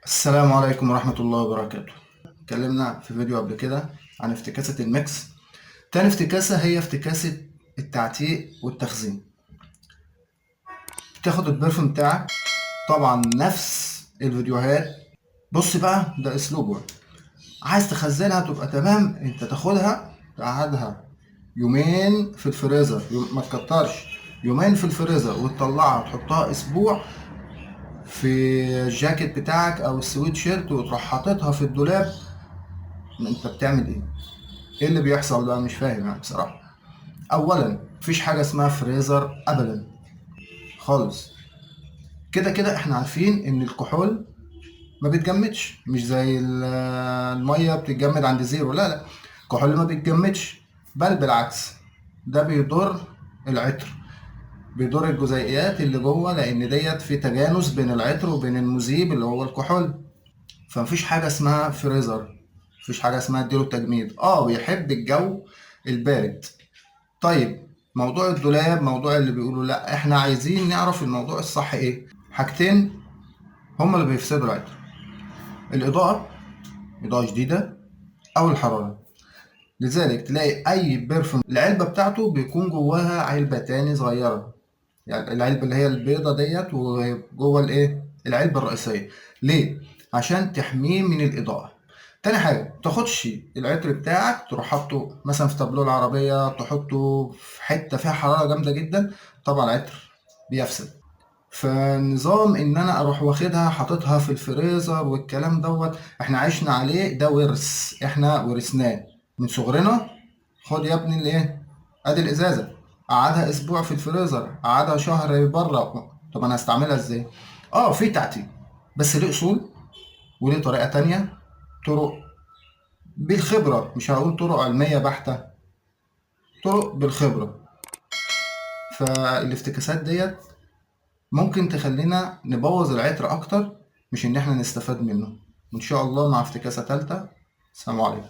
السلام عليكم ورحمة الله وبركاته. اتكلمنا في فيديو قبل كده عن افتكاسة الميكس. تاني افتكاسة هي افتكاسة التعتيق والتخزين. تاخد البرفيوم بتاعك، طبعا نفس الفيديوهات. بص بقى، ده اسلوبه. عايز تخزنها تبقى تمام، انت تاخدها تقعدها يومين في الفريزر، ما تكترش، يومين في الفريزر وتطلعها تحطها اسبوع في الجاكيت بتاعك او السويت شيرت وتروح حاططها في الدولاب. انت بتعمل ايه؟ ايه اللي بيحصل بقى؟ مش فاهم يعني بصراحة. اولا مفيش حاجة اسمها فريزر ابدا خالص. كده كده احنا عارفين ان الكحول ما بيتجمدش، مش زي المية بتتجمد عند زيرو. لا لا، الكحول ما بيتجمدش، بل بالعكس، ده بيضر العطر، بيضر الجزيئات اللي جوه، لان ديت في تجانس بين العطر وبين المذيب اللي هو الكحول. فمفيش حاجة اسمها فريزر، مفيش حاجة اسمها اديله تجميد. بيحب الجو البارد. طيب، موضوع الدولاب، موضوع اللي بيقولوا لا، احنا عايزين نعرف الموضوع الصح ايه. حاجتين هما اللي بيفسدوا العطر: الإضاءة، إضاءة شديدة، أو الحرارة. لذلك تلاقي أي بيرفيوم العلبة بتاعته بيكون جواها علبة تاني صغيرة، يعني العلبة اللي هي البيضة ديت، وجوه الإيه؟ العلبة الرئيسية. ليه؟ عشان تحميه من الإضاءة. تاني حاجة، متاخدش العطر بتاعك تروح حاطه مثلا في تابلو العربية، تحطه في حتة فيها حرارة جامدة جدا، طبعا العطر بيفسد. فنظام ان انا اروح واخدها حاططها في الفريزر والكلام دوت، احنا عشنا عليه، ده ورث احنا ورثناه من صغرنا. خد يا ابني الايه، ادي الازازة، قعدها اسبوع في الفريزر، قعدها شهر بره. طب انا هستعملها ازاي؟ في تعتيق، بس ليه اصول وليه طريقة تانية، طرق بالخبرة، مش هقول طرق علمية بحتة، طرق بالخبرة. فالافتكاسات ديت ممكن تخلينا نبوظ العطر أكتر، مش إن إحنا نستفاد منه. إن شاء الله مع افتكاسة تالتة. سلام عليكم.